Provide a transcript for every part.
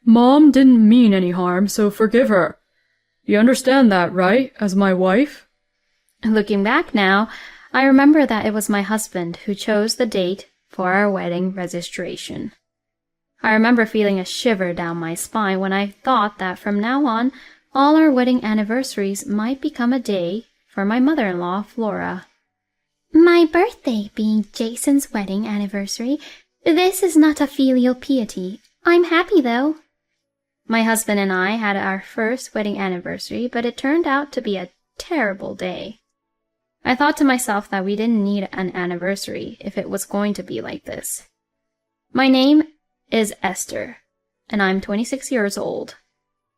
Mom didn't mean any harm, so forgive her. You understand that, right, as my wife? Looking back now, I remember that it was my husband who chose the date for our wedding registration. I remember feeling a shiver down my spine when I thought that from now on, all our wedding anniversaries might become a day for my mother-in-law, Flora. My birthday being Jason's wedding anniversary, this is not a filial piety. I'm happy, though. My husband and I had our first wedding anniversary, but it turned out to be a terrible day. I thought to myself that we didn't need an anniversary if it was going to be like this. My name is Esther, and I'm 26 years old.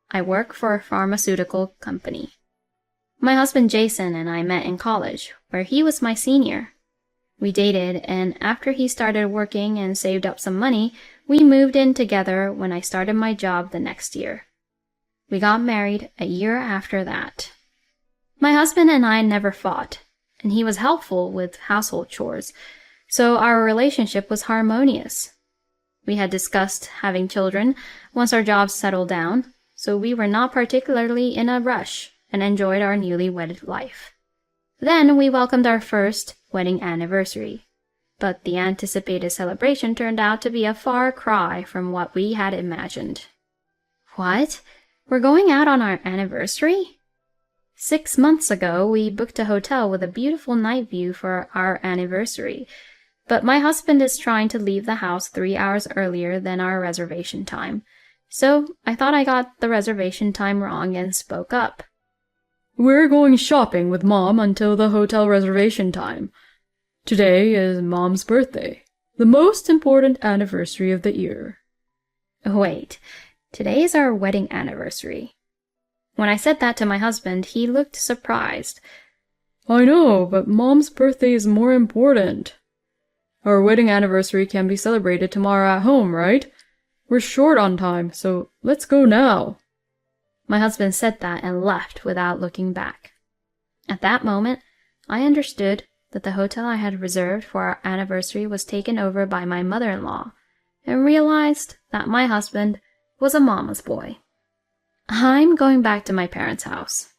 I work for a pharmaceutical company. My husband Jason and I met in college, where he was my senior. We dated, and after he started working and saved up some money, we moved in together when I started my job the next year. We got married a year after that. My husband and I never fought, and he was helpful with household chores, so our relationship was harmonious. We had discussed having children once our jobs settled down, so we were not particularly in a rush and enjoyed our newly wedded life. Then we welcomed our first wedding anniversary, but the anticipated celebration turned out to be a far cry from what we had imagined. What? We're going out on our anniversary? 6 months ago, we booked a hotel with a beautiful night view for our anniversary, but my husband is trying to leave the house 3 hours earlier than our reservation time, so I thought I got the reservation time wrong and spoke up. We're going shopping with Mom until the hotel reservation time. Today is Mom's birthday, the most important anniversary of the year. Wait, today is our wedding anniversary. When I said that to my husband, he looked surprised. I know, but Mom's birthday is more important. Our wedding anniversary can be celebrated tomorrow at home, right? We're short on time, so let's go now. My husband said that and left without looking back. At that moment, I understood that the hotel I had reserved for our anniversary was taken over by my mother-in-law, and realized that my husband was a mama's boy. I'm going back to my parents' house.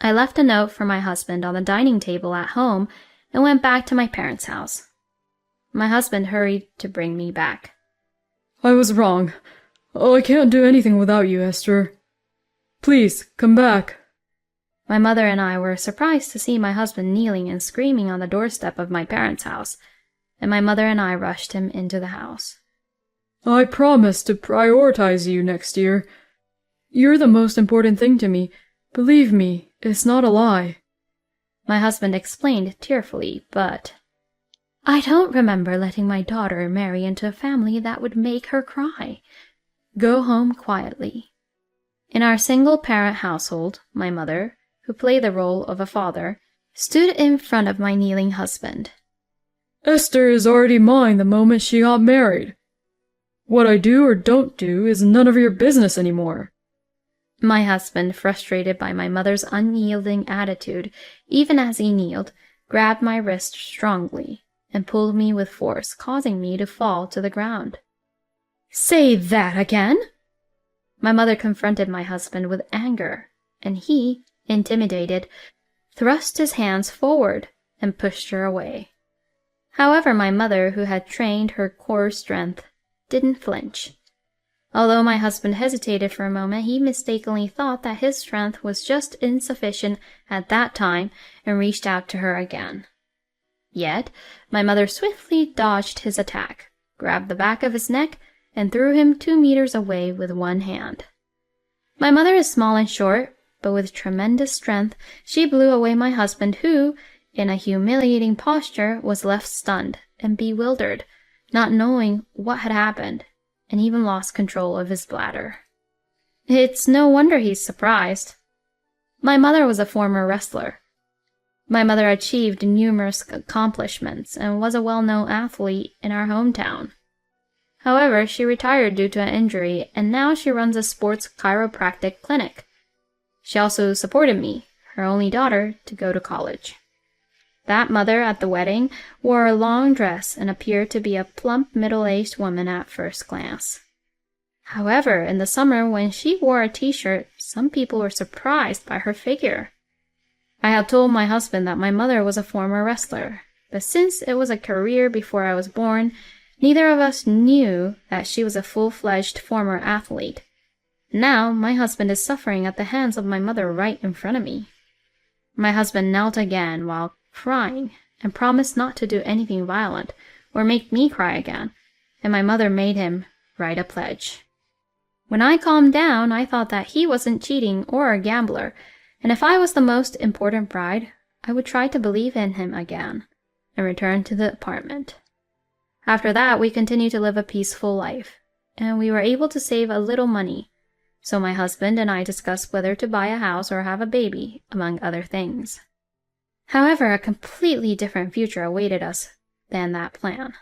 I left a note for my husband on the dining table at home and went back to my parents' house. My husband hurried to bring me back. I was wrong. I can't do anything without you, Esther. Please, come back. My mother and I were surprised to see my husband kneeling and screaming on the doorstep of my parents' house, and my mother and I rushed him into the house. I promise to prioritize you next year. You're the most important thing to me. Believe me, it's not a lie. My husband explained tearfully, but I don't remember letting my daughter marry into a family that would make her cry. Go home quietly. In our single-parent household, my mother, who played the role of a father, stood in front of my kneeling husband. Esther is already mine the moment she got married. What I do or don't do is none of your business anymore. My husband, frustrated by my mother's unyielding attitude, even as he kneeled, grabbed my wrist strongly and pulled me with force, causing me to fall to the ground. Say that again! My mother confronted my husband with anger, and he, intimidated, thrust his hands forward and pushed her away. However, my mother, who had trained her core strength, didn't flinch. Although my husband hesitated for a moment, he mistakenly thought that his strength was just insufficient at that time and reached out to her again. Yet, my mother swiftly dodged his attack, grabbed the back of his neck, and threw him 2 meters away with one hand. My mother is small and short, but with tremendous strength, she blew away my husband who, in a humiliating posture, was left stunned and bewildered, not knowing what had happened, and even lost control of his bladder. It's no wonder he's surprised. My mother was a former wrestler. My mother achieved numerous accomplishments and was a well-known athlete in our hometown. However, she retired due to an injury, and now she runs a sports chiropractic clinic. She also supported me, her only daughter, to go to college. That mother at the wedding wore a long dress and appeared to be a plump middle-aged woman at first glance. However, in the summer when she wore a t-shirt, some people were surprised by her figure. I had told my husband that my mother was a former wrestler, but since it was a career before I was born, neither of us knew that she was a full-fledged former athlete. Now, my husband is suffering at the hands of my mother right in front of me. My husband knelt again while crying and promised not to do anything violent or make me cry again, and my mother made him write a pledge. When I calmed down, I thought that he wasn't cheating or a gambler, and if I was the most important bride, I would try to believe in him again and return to the apartment. After that, we continued to live a peaceful life, and we were able to save a little money, so my husband and I discussed whether to buy a house or have a baby, among other things. However, a completely different future awaited us than that plan.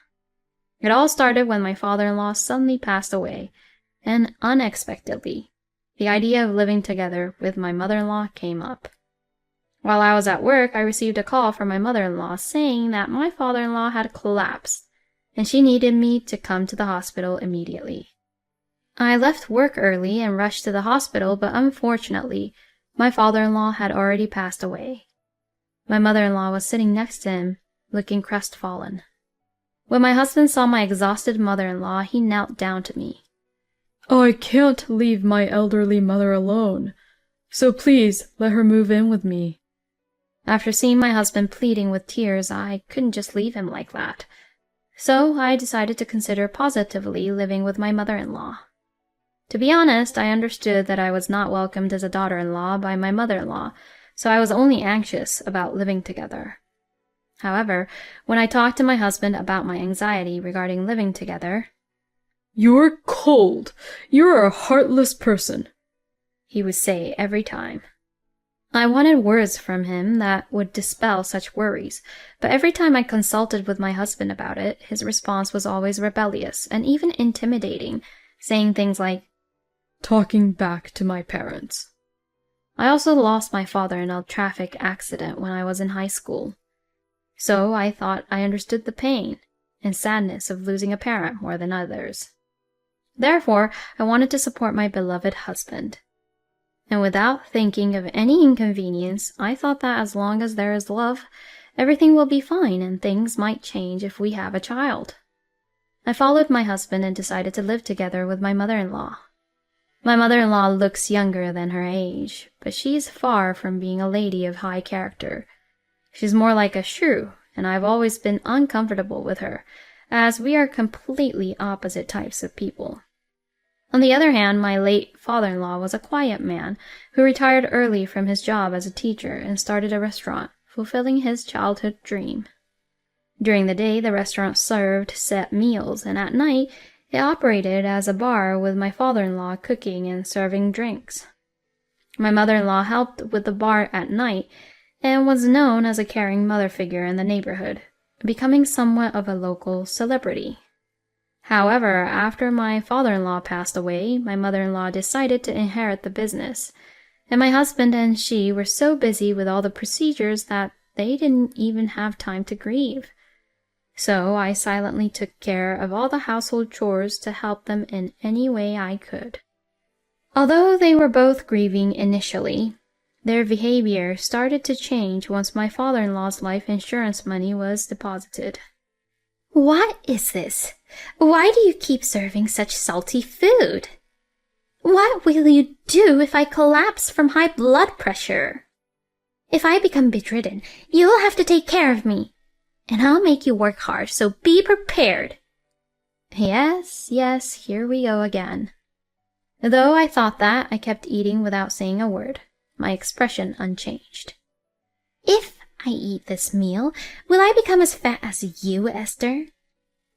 It all started when my father-in-law suddenly passed away, and unexpectedly, the idea of living together with my mother-in-law came up. While I was at work, I received a call from my mother-in-law saying that my father-in-law had collapsed, and she needed me to come to the hospital immediately. I left work early and rushed to the hospital, but unfortunately, my father-in-law had already passed away. My mother-in-law was sitting next to him, looking crestfallen. When my husband saw my exhausted mother-in-law, he knelt down to me. I can't leave my elderly mother alone, so please let her move in with me. After seeing my husband pleading with tears, I couldn't just leave him like that. So I decided to consider positively living with my mother-in-law. To be honest, I understood that I was not welcomed as a daughter-in-law by my mother-in-law, so I was only anxious about living together. However, when I talked to my husband about my anxiety regarding living together, "You're cold. You're a heartless person," he would say every time. I wanted words from him that would dispel such worries, but every time I consulted with my husband about it, his response was always rebellious and even intimidating, saying things like, "Talking back to my parents." I also lost my father in a traffic accident when I was in high school. So I thought I understood the pain and sadness of losing a parent more than others. Therefore, I wanted to support my beloved husband. And without thinking of any inconvenience, I thought that as long as there is love, everything will be fine and things might change if we have a child. I followed my husband and decided to live together with my mother-in-law. My mother-in-law looks younger than her age, but she's far from being a lady of high character. She's more like a shrew, and I've always been uncomfortable with her, as we are completely opposite types of people. On the other hand, my late father-in-law was a quiet man who retired early from his job as a teacher and started a restaurant, fulfilling his childhood dream. During the day, the restaurant served set meals, and at night, it operated as a bar with my father-in-law cooking and serving drinks. My mother-in-law helped with the bar at night and was known as a caring mother figure in the neighborhood, becoming somewhat of a local celebrity. However, after my father-in-law passed away, my mother-in-law decided to inherit the business, and my husband and she were so busy with all the procedures that they didn't even have time to grieve. So I silently took care of all the household chores to help them in any way I could. Although they were both grieving initially, their behavior started to change once my father-in-law's life insurance money was deposited. What is this? Why do you keep serving such salty food? What will you do if I collapse from high blood pressure? If I become bedridden, you will have to take care of me. And I'll make you work hard, so be prepared. Yes, here we go again. Though I thought that, I kept eating without saying a word, my expression unchanged. If I eat this meal, will I become as fat as you, Esther?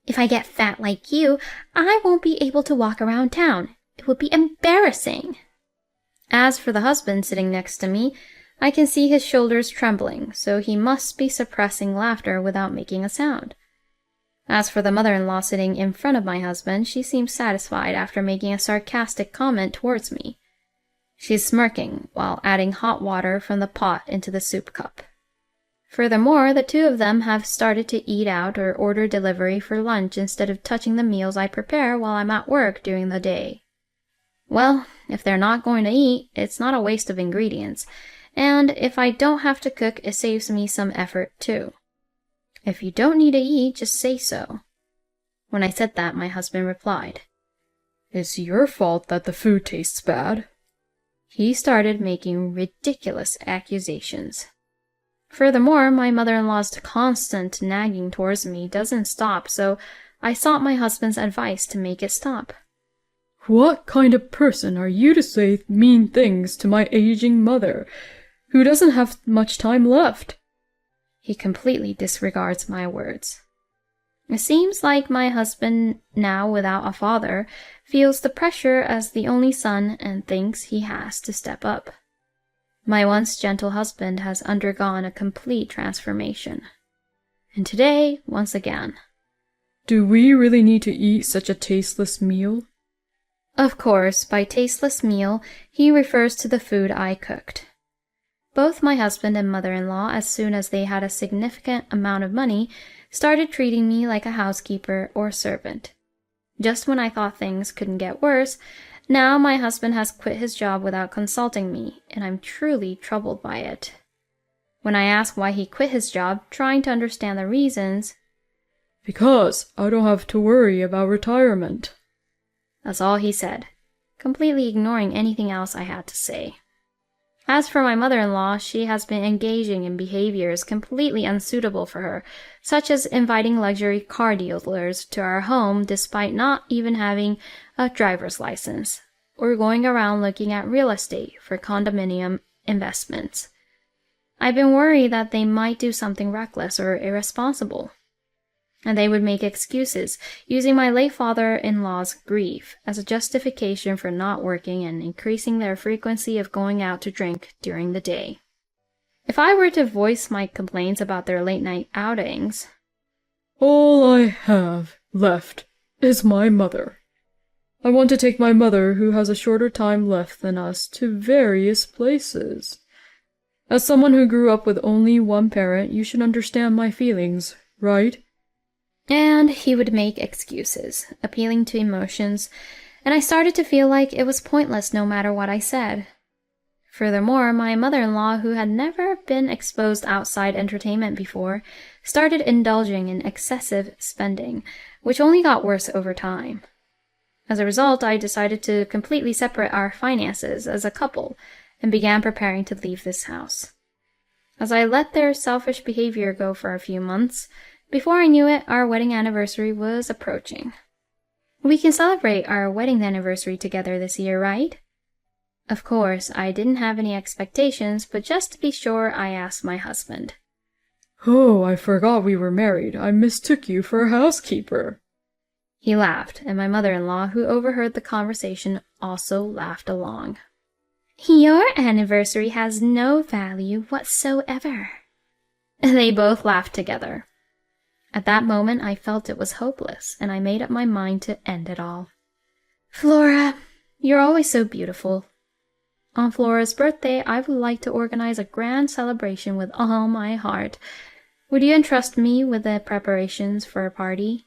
If I get fat like you, I won't be able to walk around town. It would be embarrassing. As for the husband sitting next to me, I can see his shoulders trembling, so he must be suppressing laughter without making a sound. As for the mother-in-law sitting in front of my husband, she seems satisfied after making a sarcastic comment towards me. She's smirking while adding hot water from the pot into the soup cup. Furthermore, the two of them have started to eat out or order delivery for lunch instead of touching the meals I prepare while I'm at work during the day. Well, if they're not going to eat, it's not a waste of ingredients. And if I don't have to cook, it saves me some effort too. If you don't need to eat, just say so. When I said that, my husband replied, It's your fault that the food tastes bad. He started making ridiculous accusations. Furthermore, my mother-in-law's constant nagging towards me doesn't stop, so I sought my husband's advice to make it stop. What kind of person are you to say mean things to my aging mother, who doesn't have much time left? He completely disregards my words. It seems like my husband, now without a father, feels the pressure as the only son and thinks he has to step up. My once gentle husband has undergone a complete transformation. And today, once again. Do we really need to eat such a tasteless meal? Of course, by tasteless meal, he refers to the food I cooked. Both my husband and mother-in-law, as soon as they had a significant amount of money, started treating me like a housekeeper or servant. Just when I thought things couldn't get worse, now my husband has quit his job without consulting me, and I'm truly troubled by it. When I ask why he quit his job, trying to understand the reasons, Because I don't have to worry about retirement. That's all he said, completely ignoring anything else I had to say. As for my mother-in-law, she has been engaging in behaviors completely unsuitable for her, such as inviting luxury car dealers to our home despite not even having a driver's license, or going around looking at real estate for condominium investments. I've been worried that they might do something reckless or irresponsible, and they would make excuses, using my late father-in-law's grief as a justification for not working and increasing their frequency of going out to drink during the day. If I were to voice my complaints about their late-night outings, All I have left is my mother. I want to take my mother, who has a shorter time left than us, to various places. As someone who grew up with only one parent, you should understand my feelings, right? and he would make excuses, appealing to emotions, and I started to feel like it was pointless no matter what I said. Furthermore, my mother-in-law, who had never been exposed outside entertainment before, started indulging in excessive spending, which only got worse over time. As a result, I decided to completely separate our finances as a couple and began preparing to leave this house. As I let their selfish behavior go for a few months, before I knew it, our wedding anniversary was approaching. We can celebrate our wedding anniversary together this year, right? Of course, I didn't have any expectations, but just to be sure, I asked my husband. Oh, I forgot we were married. I mistook you for a housekeeper. He laughed, and my mother-in-law, who overheard the conversation, also laughed along. Your anniversary has no value whatsoever. They both laughed together. At that moment, I felt it was hopeless, and I made up my mind to end it all. Flora, you're always so beautiful. On Flora's birthday, I would like to organize a grand celebration with all my heart. Would you entrust me with the preparations for a party?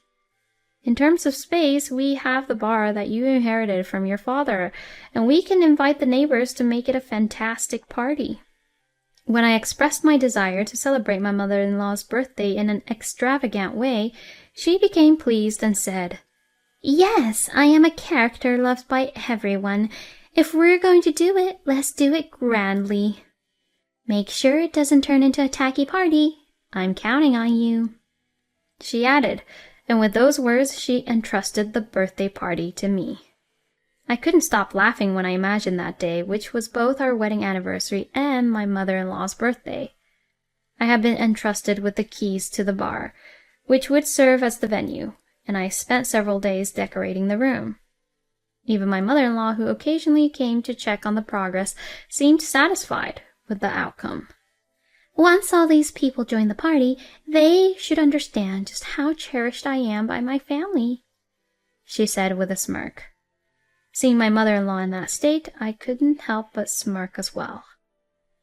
In terms of space, we have the bar that you inherited from your father, and we can invite the neighbors to make it a fantastic party. When I expressed my desire to celebrate my mother-in-law's birthday in an extravagant way, she became pleased and said, Yes, I am a character loved by everyone. If we're going to do it, let's do it grandly. Make sure it doesn't turn into a tacky party. I'm counting on you. She added, and with those words she entrusted the birthday party to me. I couldn't stop laughing when I imagined that day, which was both our wedding anniversary and my mother-in-law's birthday. I had been entrusted with the keys to the bar, which would serve as the venue, and I spent several days decorating the room. Even my mother-in-law, who occasionally came to check on the progress, seemed satisfied with the outcome. Once all these people join the party, they should understand just how cherished I am by my family, she said with a smirk. Seeing my mother-in-law in that state, I couldn't help but smirk as well.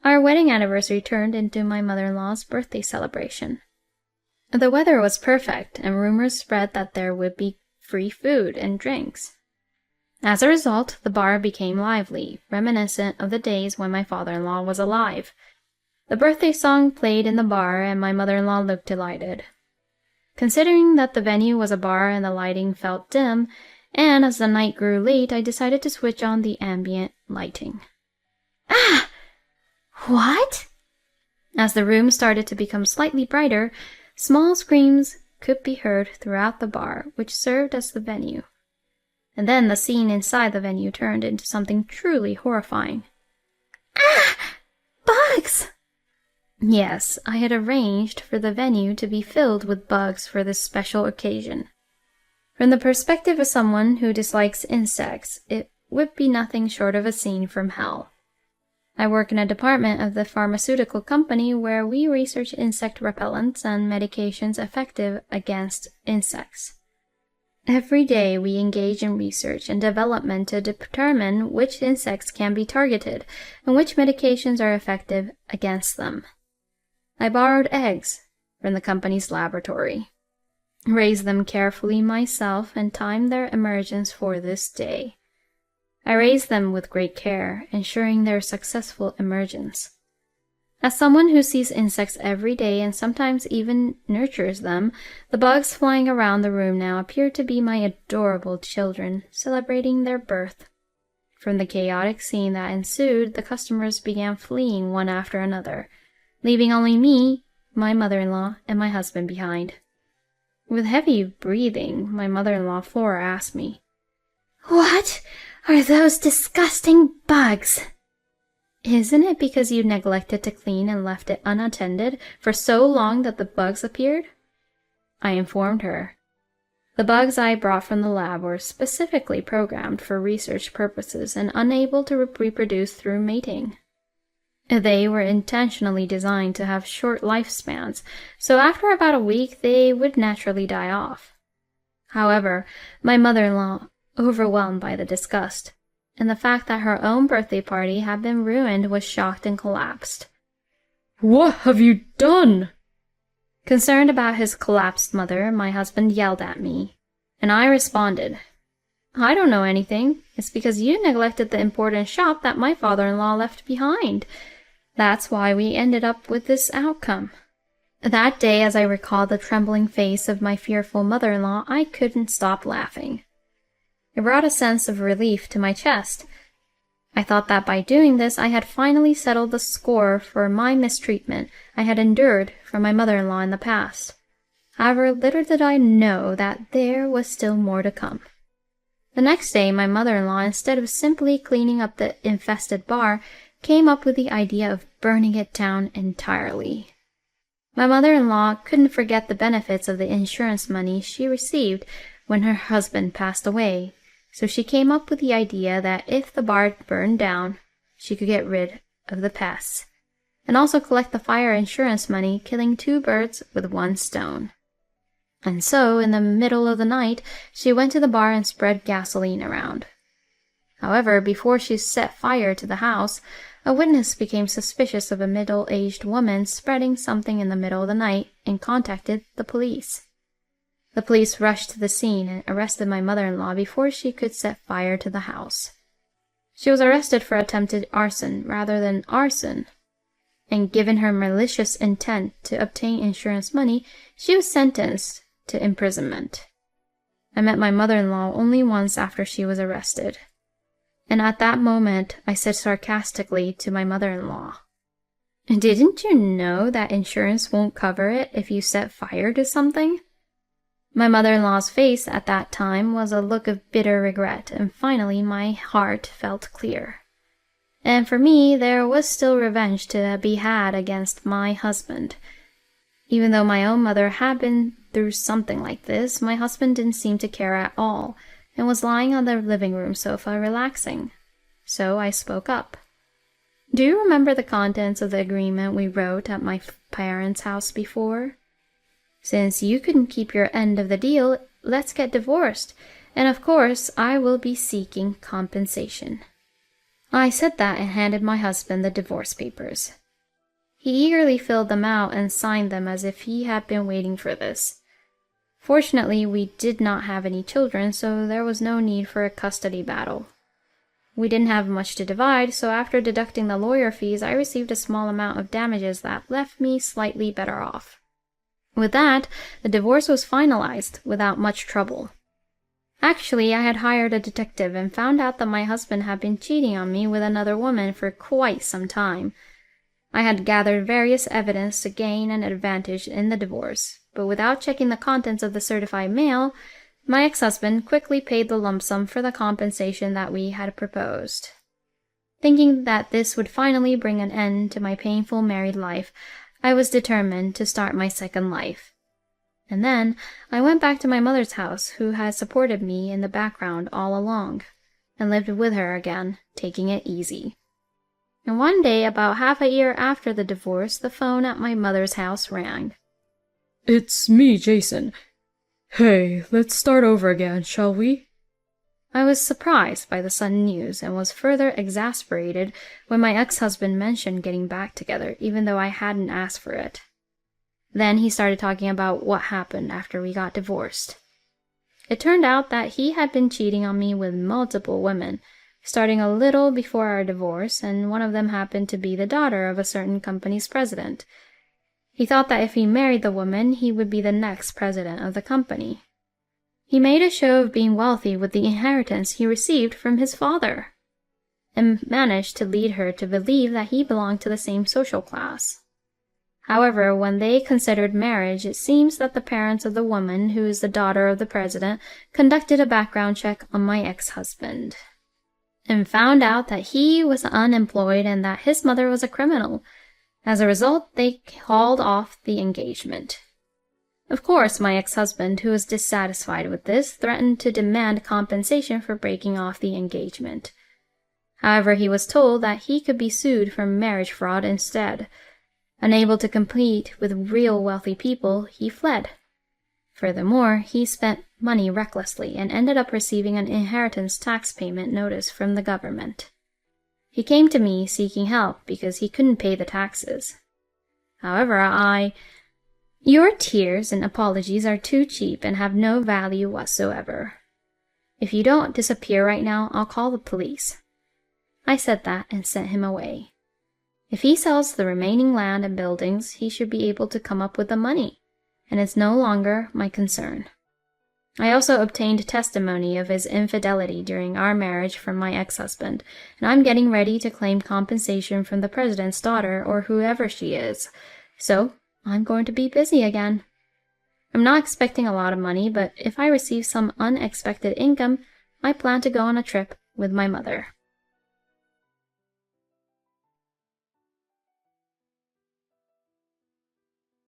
Our wedding anniversary turned into my mother-in-law's birthday celebration. The weather was perfect, and rumors spread that there would be free food and drinks. As a result, the bar became lively, reminiscent of the days when my father-in-law was alive. The birthday song played in the bar, and my mother-in-law looked delighted. Considering that the venue was a bar and the lighting felt dim, and as the night grew late, I decided to switch on the ambient lighting. Ah! What? As the room started to become slightly brighter, small screams could be heard throughout the bar, which served as the venue. And then the scene inside the venue turned into something truly horrifying. Ah! Bugs! Yes, I had arranged for the venue to be filled with bugs for this special occasion. From the perspective of someone who dislikes insects, it would be nothing short of a scene from hell. I work in a department of the pharmaceutical company where we research insect repellents and medications effective against insects. Every day we engage in research and development to determine which insects can be targeted and which medications are effective against them. I borrowed eggs from the company's laboratory, raised them carefully myself, and timed their emergence for this day. I raised them with great care, ensuring their successful emergence. As someone who sees insects every day and sometimes even nurtures them, the bugs flying around the room now appeared to be my adorable children celebrating their birth. From the chaotic scene that ensued, the customers began fleeing one after another, leaving only me, my mother-in-law, and my husband behind. With heavy breathing, my mother-in-law Flora asked me, "What are those disgusting bugs?" "Isn't it because you neglected to clean and left it unattended for so long that the bugs appeared?" I informed her. The bugs I brought from the lab were specifically programmed for research purposes and unable to reproduce through mating. They were intentionally designed to have short lifespans, so after about a week they would naturally die off. However, my mother-in-law, overwhelmed by the disgust and the fact that her own birthday party had been ruined, was shocked and collapsed. "What have you done?" Concerned about his collapsed mother, my husband yelled at me, and I responded, "I don't know anything. It's because you neglected the important shop that my father-in-law left behind. That's why we ended up with this outcome." That day, as I recalled the trembling face of my fearful mother-in-law, I couldn't stop laughing. It brought a sense of relief to my chest. I thought that by doing this, I had finally settled the score for my mistreatment I had endured from my mother-in-law in the past. However, little did I know that there was still more to come. The next day, my mother-in-law, instead of simply cleaning up the infested bar, came up with the idea of burning it down entirely. My mother-in-law couldn't forget the benefits of the insurance money she received when her husband passed away, so she came up with the idea that if the bar burned down, she could get rid of the pests, and also collect the fire insurance money, killing 2 birds with 1 stone. And so, in the middle of the night, she went to the bar and spread gasoline around. However, before she set fire to the house, a witness became suspicious of a middle-aged woman spreading something in the middle of the night and contacted the police. The police rushed to the scene and arrested my mother-in-law before she could set fire to the house. She was arrested for attempted arson rather than arson, and given her malicious intent to obtain insurance money, she was sentenced to imprisonment. I met my mother-in-law only once after she was arrested, and at that moment I said sarcastically to my mother-in-law, "Didn't you know that insurance won't cover it if you set fire to something?" My mother-in-law's face at that time was a look of bitter regret, and finally my heart felt clear. And for me, there was still revenge to be had against my husband. Even though my own mother had been through something like this, my husband didn't seem to care at all, and was lying on the living room sofa relaxing. So I spoke up. "Do you remember the contents of the agreement we wrote at my parents' house before? Since you couldn't keep your end of the deal, let's get divorced, and of course I will be seeking compensation." I said that and handed my husband the divorce papers. He eagerly filled them out and signed them as if he had been waiting for this. Fortunately, we did not have any children, so there was no need for a custody battle. We didn't have much to divide, so after deducting the lawyer fees, I received a small amount of damages that left me slightly better off. With that, the divorce was finalized without much trouble. Actually, I had hired a detective and found out that my husband had been cheating on me with another woman for quite some time. I had gathered various evidence to gain an advantage in the divorce, but without checking the contents of the certified mail, my ex-husband quickly paid the lump sum for the compensation that we had proposed. Thinking that this would finally bring an end to my painful married life, I was determined to start my second life. And then I went back to my mother's house, who had supported me in the background all along, and lived with her again, taking it easy. And one day, about half a year after the divorce, the phone at my mother's house rang. It's me, Jason. Hey, let's start over again, shall we? I was surprised by the sudden news and was further exasperated when my ex-husband mentioned getting back together, even though I hadn't asked for it. Then he started talking about what happened after we got divorced. It turned out that he had been cheating on me with multiple women, starting a little before our divorce, and one of them happened to be the daughter of a certain company's president. He thought that if he married the woman, he would be the next president of the company. He made a show of being wealthy with the inheritance he received from his father, and managed to lead her to believe that he belonged to the same social class. However, when they considered marriage, it seems that the parents of the woman, who is the daughter of the president, conducted a background check on my ex-husband, and found out that he was unemployed and that his mother was a criminal. As a result, they called off the engagement. Of course, my ex-husband, who was dissatisfied with this, threatened to demand compensation for breaking off the engagement. However, he was told that he could be sued for marriage fraud instead. Unable to compete with real wealthy people, he fled. Furthermore, he spent money recklessly and ended up receiving an inheritance tax payment notice from the government. He came to me seeking help because he couldn't pay the taxes. However, Your tears and apologies are too cheap and have no value whatsoever. If you don't disappear right now, I'll call the police. I said that and sent him away. If he sells the remaining land and buildings, he should be able to come up with the money, and it's no longer my concern. I also obtained testimony of his infidelity during our marriage from my ex-husband, and I'm getting ready to claim compensation from the president's daughter or whoever she is. So, I'm going to be busy again. I'm not expecting a lot of money, but if I receive some unexpected income, I plan to go on a trip with my mother.